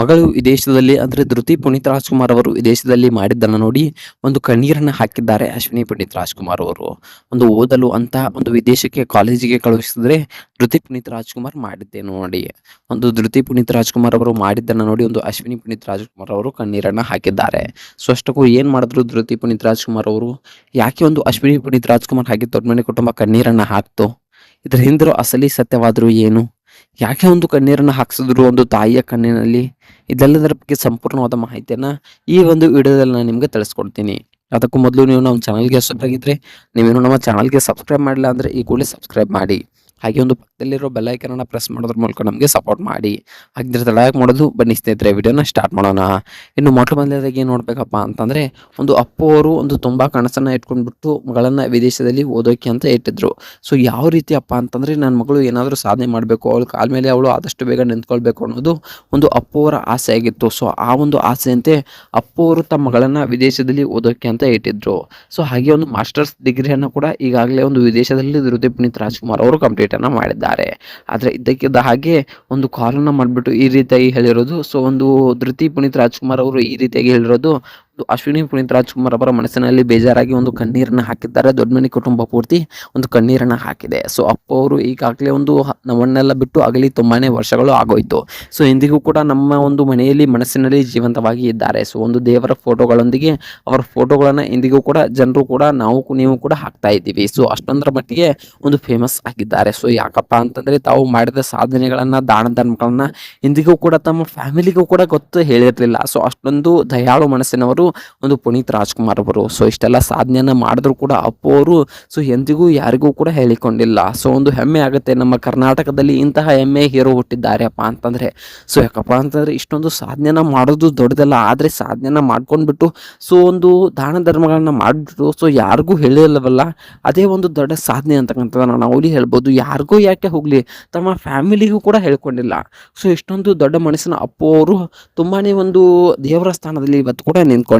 ಮಗಳು ವಿದೇಶದಲ್ಲಿ ಅಂದ್ರೆ ಧೃತಿ ಪುನೀತ್ ರಾಜ್ಕುಮಾರ್ ಅವರು ವಿದೇಶದಲ್ಲಿ ಮಾಡಿದ್ದನ್ನು ನೋಡಿ ಒಂದು ಕಣ್ಣೀರನ್ನು ಹಾಕಿದ್ದಾರೆ ಅಶ್ವಿನಿ ಪುನೀತ್ ರಾಜ್ಕುಮಾರ್ ಅವರು. ಒಂದು ಓದಲು ಅಂತ ಒಂದು ವಿದೇಶಕ್ಕೆ ಕಾಲೇಜಿಗೆ ಕಳುಹಿಸಿದ್ರೆ ಧೃತಿ ಪುನೀತ್ ರಾಜ್ಕುಮಾರ್ ಮಾಡಿದ್ದೆ ನೋಡಿ. ಒಂದು ಧೃತಿ ಪುನೀತ್ ರಾಜ್ಕುಮಾರ್ ಅವರು ಮಾಡಿದ್ದನ್ನು ನೋಡಿ ಒಂದು ಅಶ್ವಿನಿ ಪುನೀತ್ ರಾಜ್ಕುಮಾರ್ ಅವರು ಕಣ್ಣೀರನ್ನು ಹಾಕಿದ್ದಾರೆ. ಸೊ ಅಷ್ಟಕ್ಕೂ ಏನ್ ಮಾಡಿದ್ರು ಧೃತಿ ಪುನೀತ್ ರಾಜ್ಕುಮಾರ್ ಅವರು? ಯಾಕೆ ಒಂದು ಅಶ್ವಿನಿ ಪುನೀತ್ ರಾಜ್ಕುಮಾರ್ ಹಾಗೆ ದೊಡ್ಡ ಮನೆ ಕುಟುಂಬ ಕಣ್ಣೀರನ್ನು ಹಾಕ್ತು? ಇದ್ರ ಹಿಂದಿರೋ ಅಸಲಿ ಸತ್ಯವಾದ್ರು ಏನು? ಯಾಕೆ ಒಂದು ಕಣ್ಣೀರನ್ನು ಹಾಕ್ಸಿದ್ರು ಒಂದು ತಾಯಿಯ ಕಣ್ಣಿನಲ್ಲಿ? ಇದೆಲ್ಲದರ ಬಗ್ಗೆ ಸಂಪೂರ್ಣವಾದ ಮಾಹಿತಿಯನ್ನ ಈ ಒಂದು ವಿಡಿಯೋದಲ್ಲಿ ನಾನು ನಿಮ್ಗೆ ತಿಳಿಸ್ಕೊಡ್ತೀನಿ. ಅದಕ್ಕೂ ಮೊದಲು ನೀವು ನಮ್ಮ ಚಾನಲ್ಗೆ ಹೊಸಬರಾಗಿದ್ರೆ, ನೀವೇನು ನಮ್ಮ ಚಾನಲ್ಗೆ ಸಬ್ಸ್ಕ್ರೈಬ್ ಮಾಡಿಲ್ಲ ಅಂದರೆ ಈ ಕೂಡಲೇ ಸಬ್ಸ್ಕ್ರೈಬ್ ಮಾಡಿ. ಹಾಗೆ ಒಂದು ಪಕ್ಕದಲ್ಲಿರೋ ಬೆಲ್ ಐಕನ್ ಪ್ರೆಸ್ ಮಾಡೋದ್ರ ಮೂಲಕ ನಮಗೆ ಸಪೋರ್ಟ್ ಮಾಡಿ. ಹಾಗಿದ್ರೆ ತಡ ಯಾಕೆ ಮಾಡೋದು, ಬನ್ನಿ ಸ್ನೇಹಿತರೆ ವಿಡಿಯೋನ ಸ್ಟಾರ್ಟ್ ಮಾಡೋಣ. ಇನ್ನು ಮೊಟ್ಟ ಮೊದಲನೇದಾಗಿ ಏನು ನೋಡ್ಬೇಕಪ್ಪ ಅಂತಂದರೆ, ಒಂದು ಅಪ್ಪು ಅವರು ಒಂದು ತುಂಬ ಕನಸನ್ನು ಇಟ್ಕೊಂಡ್ಬಿಟ್ಟು ಮಗಳನ್ನು ವಿದೇಶದಲ್ಲಿ ಓದೋಕೆ ಅಂತ ಇಟ್ಟಿದ್ರು. ಸೊ ಯಾವ ರೀತಿ ಅಪ್ಪ ಅಂತಂದರೆ, ನನ್ನ ಮಗಳು ಏನಾದರೂ ಸಾಧನೆ ಮಾಡಬೇಕು, ಅವಳ ಕಾಲ ಮೇಲೆ ಅವಳು ಆದಷ್ಟು ಬೇಗ ನಿಂತ್ಕೊಳ್ಬೇಕು ಅನ್ನೋದು ಒಂದು ಅಪ್ಪು ಅವರ ಆಸೆ ಆಗಿತ್ತು. ಸೊ ಆ ಒಂದು ಆಸೆಯಂತೆ ಅಪ್ಪು ಅವರು ತಮ್ಮ ಮಗಳನ್ನು ವಿದೇಶದಲ್ಲಿ ಓದೋಕೆ ಅಂತ ಇಟ್ಟಿದ್ರು. ಸೊ ಹಾಗೆ ಒಂದು ಮಾಸ್ಟರ್ಸ್ ಡಿಗ್ರಿಯನ್ನು ಕೂಡ ಈಗಾಗಲೇ ಒಂದು ವಿದೇಶದಲ್ಲಿ ಧೃತಿ ಪುನೀತ್ ರಾಜ್ಕುಮಾರ್ ಅವರು ಕಂಪ್ಲೀಟ್ ಅನ್ನ ಮಾಡಿದ್ದಾರೆ. ಆದರೆ ಇದ್ದಕ್ಕಿದ್ದ ಹಾಗೆ ಒಂದು ಕಾಲನ್ನು ಮಾಡಿಬಿಟ್ಟು ಈ ರೀತಿಯಾಗಿ ಹೇಳಿರೋದು. ಸೊ ಒಂದು ಧೃತಿ ಪುನೀತ್ ರಾಜ್ಕುಮಾರ್ ಅವರು ಈ ರೀತಿಯಾಗಿ ಹೇಳಿರೋದು ಅಶ್ವಿನಿ ಪುನೀತ್ ರಾಜ್ಕುಮಾರ್ ಅವರ ಮನಸ್ಸಿನಲ್ಲಿ ಬೇಜಾರಾಗಿ ಒಂದು ಕಣ್ಣೀರನ್ನು ಹಾಕಿದ್ದಾರೆ. ದೊಡ್ಡ ಮನೆ ಕುಟುಂಬ ಪೂರ್ತಿ ಒಂದು ಕಣ್ಣೀರನ್ನು ಹಾಕಿದೆ. ಸೊ ಅಪ್ಪು ಅವರು ಈಗಾಗಲೇ ಒಂದು ನಮ್ಮನ್ನೆಲ್ಲ ಬಿಟ್ಟು ಆಗಲಿ ತುಂಬಾನೇ ವರ್ಷಗಳು ಆಗೋಯ್ತು. ಸೊ ಇಂದಿಗೂ ಕೂಡ ನಮ್ಮ ಒಂದು ಮನೆಯಲ್ಲಿ ಮನಸ್ಸಿನಲ್ಲಿ ಜೀವಂತವಾಗಿ ಇದ್ದಾರೆ. ಸೊ ಒಂದು ದೇವರ ಫೋಟೋಗಳೊಂದಿಗೆ ಅವರ ಫೋಟೋಗಳನ್ನು ಇಂದಿಗೂ ಕೂಡ ಜನರು ಕೂಡ ನೀವು ಕೂಡ ಹಾಕ್ತಾ ಇದ್ದೀವಿ. ಸೊ ಅಷ್ಟೊಂದರ ಮಟ್ಟಿಗೆ ಒಂದು ಫೇಮಸ್ ಆಗಿದ್ದಾರೆ. ಸೊ ಯಾಕಪ್ಪ ಅಂತಂದ್ರೆ, ತಾವು ಮಾಡಿದ ಸಾಧನೆಗಳನ್ನ, ದಾನ ಧರ್ಮಗಳನ್ನ ಇಂದಿಗೂ ಕೂಡ ತಮ್ಮ ಫ್ಯಾಮಿಲಿಗೂ ಕೂಡ ಗೊತ್ತು ಹೇಳಿರಲಿಲ್ಲ. ಸೊ ಅಷ್ಟೊಂದು ದಯಾಳು ಮನಸ್ಸಿನವರು ಒಂದು ಪುನೀತ್ ರಾಜ್ಕುಮಾರ್ ಅವರು. ಸೊ ಇಷ್ಟೆಲ್ಲ ಸಾಧನೆಯನ್ನ ಮಾಡಿದ್ರು ಕೂಡ ಅಪ್ಪು ಅವರು ಸೊ ಎಂದಿಗೂ ಯಾರಿಗೂ ಕೂಡ ಹೇಳಿಕೊಂಡಿಲ್ಲ. ಸೊ ಒಂದು ಹೆಮ್ಮೆ ಆಗುತ್ತೆ, ನಮ್ಮ ಕರ್ನಾಟಕದಲ್ಲಿ ಇಂತಹ ಹೆಮ್ಮೆ ಹೀರೋ ಹುಟ್ಟಿದ್ದಾರೆಪ್ಪ ಅಂತಂದ್ರೆ. ಸೊ ಯಾಕಪ್ಪ ಅಂತಂದ್ರೆ, ಇಷ್ಟೊಂದು ಸಾಧನೆಯನ್ನ ಮಾಡೋದು ದೊಡ್ಡದಲ್ಲ, ಆದ್ರೆ ಸಾಧನೆಯನ್ನ ಮಾಡ್ಕೊಂಡ್ಬಿಟ್ಟು ಸೊ ಒಂದು ದಾನ ಧರ್ಮಗಳನ್ನ ಮಾಡಿಬಿಟ್ಟು ಸೊ ಯಾರಿಗೂ ಹೇಳಿಲ್ಲವಲ್ಲ, ಅದೇ ಒಂದು ದೊಡ್ಡ ಸಾಧನೆ ಅಂತಕ್ಕಂಥದ್ದನ್ನ ನಾವು ಇಲ್ಲಿ ಹೇಳ್ಬೋದು. ಯಾರಿಗೂ ಯಾಕೆ ಹೋಗ್ಲಿ, ತಮ್ಮ ಫ್ಯಾಮಿಲಿಗೂ ಕೂಡ ಹೇಳ್ಕೊಂಡಿಲ್ಲ. ಸೊ ಇಷ್ಟೊಂದು ದೊಡ್ಡ ಮನಸ್ಸಿನ ಅಪ್ಪು ಅವರು ತುಂಬಾನೇ ಒಂದು ದೇವರ ಸ್ಥಾನದಲ್ಲಿ ಇವತ್ತು ಕೂಡ ನಿಂತ್ಕೊಂಡಿದ್ದಾರೆ.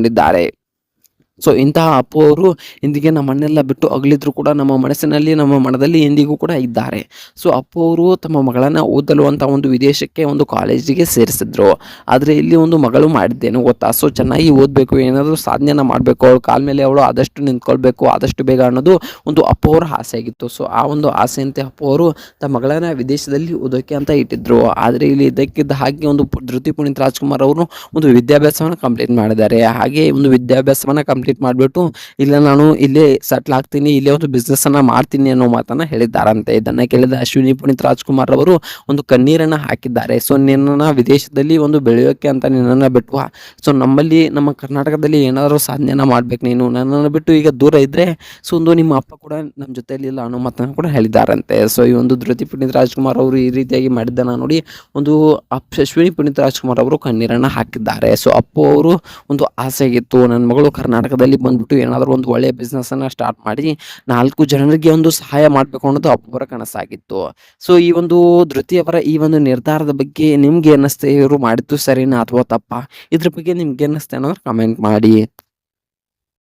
ಸೊ ಇಂತಹ ಅಪ್ಪು ಅವರು ಇಂದಿಗೆ ನಮ್ಮನ್ನೆಲ್ಲ ಬಿಟ್ಟು ಅಗಲಿದ್ರು ಕೂಡ ನಮ್ಮ ಮನಸ್ಸಿನಲ್ಲಿ, ನಮ್ಮ ಮನದಲ್ಲಿ ಎಂದಿಗೂ ಕೂಡ ಇದ್ದಾರೆ. ಸೊ ಅಪ್ಪು ಅವರು ತಮ್ಮ ಮಗಳನ್ನು ಓದಲು ಅಂತ ಒಂದು ವಿದೇಶಕ್ಕೆ ಒಂದು ಕಾಲೇಜಿಗೆ ಸೇರಿಸಿದ್ರು. ಆದರೆ ಇಲ್ಲಿ ಒಂದು ಮಗಳು ಮಾಡಿದ್ದೇನು ಗೊತ್ತಾ? ಸೊ ಚೆನ್ನಾಗಿ ಓದಬೇಕು, ಏನಾದರೂ ಸಾಧನೆಯನ್ನ ಮಾಡಬೇಕು, ಅವಳ ಕಾಲ ಮೇಲೆ ಅವಳು ಆದಷ್ಟು ನಿಂತ್ಕೊಳ್ಬೇಕು ಆದಷ್ಟು ಬೇಗ ಅನ್ನೋದು ಒಂದು ಅಪ್ಪು ಅವರ ಆಸೆ ಆಗಿತ್ತು. ಸೊ ಆ ಒಂದು ಆಸೆಯಂತೆ ಅಪ್ಪು ಅವರು ತಮ್ಮ ಮಗಳನ್ನ ವಿದೇಶದಲ್ಲಿ ಓದೋಕೆ ಅಂತ ಇಟ್ಟಿದ್ರು. ಆದರೆ ಇಲ್ಲಿ ಇದ್ದಕ್ಕಿದ್ದ ಹಾಗೆ ಒಂದು ಧೃತಿ ಪುನೀತ್ ರಾಜ್ಕುಮಾರ್ ಅವರು ಒಂದು ವಿದ್ಯಾಭ್ಯಾಸವನ್ನು ಕಂಪ್ಲೀಟ್ ಮಾಡಿದ್ದಾರೆ. ಹಾಗೆ ಒಂದು ವಿದ್ಯಾಭ್ಯಾಸವನ್ನು ಕಂಪ್ಲೀಟ್ ಮಾಡಿಬಿಟ್ಟು ಇಲ್ಲ, ನಾನು ಇಲ್ಲೇ ಸೆಟ್ಲ್ ಆಗ್ತೀನಿ, ಇಲ್ಲೇ ಒಂದು ಬಿಸ್ನೆಸ್ ಅನ್ನ ಮಾಡ್ತೀನಿ ಅನ್ನೋ ಮಾತನ್ನ ಹೇಳಿದ್ದಾರಂತೆ. ಇದನ್ನ ಕೇಳಿದ ಅಶ್ವಿನಿ ಪುನೀತ್ ರಾಜ್ಕುಮಾರ್ ಅವರು ಒಂದು ಕಣ್ಣೀರನ್ನ ಹಾಕಿದ್ದಾರೆ. ಸೊ ನಿನ್ನ ವಿದೇಶದಲ್ಲಿ ಒಂದು ಬೆಳೆಯೋಕೆ ಅಂತ ನಿನ್ನನ್ನು ಬಿಟ್ಟು, ಸೊ ನಮ್ಮಲ್ಲಿ ನಮ್ಮ ಕರ್ನಾಟಕದಲ್ಲಿ ಏನಾದರೂ ಸಾಧನೆಯನ್ನ ಮಾಡ್ಬೇಕು, ನೀನು ನನ್ನನ್ನು ಬಿಟ್ಟು ಈಗ ದೂರ ಇದ್ರೆ ಸೊ ಒಂದು ನಿಮ್ಮ ಅಪ್ಪ ಕೂಡ ನಮ್ಮ ಜೊತೆಯಲ್ಲಿ ಇಲ್ಲ ಅನ್ನೋ ಮಾತನ್ನು ಕೂಡ ಹೇಳಿದ್ದಾರಂತೆ. ಸೊ ಈ ಒಂದು ಧೃತಿ ಪುನೀತ್ ರಾಜ್ಕುಮಾರ್ ಅವರು ಈ ರೀತಿಯಾಗಿ ಮಾಡಿದ್ದನ್ನ ನೋಡಿ ಒಂದು ಅಶ್ವಿನಿ ಪುನೀತ್ ರಾಜ್ಕುಮಾರ್ ಅವರು ಕಣ್ಣೀರನ್ನ ಹಾಕಿದ್ದಾರೆ. ಸೊ ಅಪ್ಪು ಅವರು ಒಂದು ಆಸೆ ಆಗಿತ್ತು, ನನ್ನ ಮಗಳು ಕರ್ನಾಟಕದಲ್ಲಿ ಬಂದ್ಬಿಟ್ಟು ಏನಾದರೂ ಒಂದು ಒಳ್ಳೆಯ ಬಿಸ್ನೆಸ್ ಅನ್ನ ಸ್ಟಾರ್ಟ್ ಮಾಡಿ 4 ಜನರಿಗೆ ಒಂದು ಸಹಾಯ ಮಾಡಬೇಕು ಅನ್ನೋದು ಅಪ್ಪುವರ ಕನಸಾಗಿತ್ತು. ಸೊ ಈ ಒಂದು ಧೃತಿಯವರ ಈ ಒಂದು ನಿರ್ಧಾರದ ಬಗ್ಗೆ ನಿಮ್ಗೆ ಅನ್ನಿಸ್ತೆ, ಇವರು ಮಾಡಿದ್ದು ಸರಿನಾ ಅಥವಾ ತಪ್ಪಾ? ಇದ್ರ ಬಗ್ಗೆ ನಿಮ್ಗೆ ಅನ್ನಿಸ್ತೆ ಅನ್ನೋದು ಕಮೆಂಟ್ ಮಾಡಿ.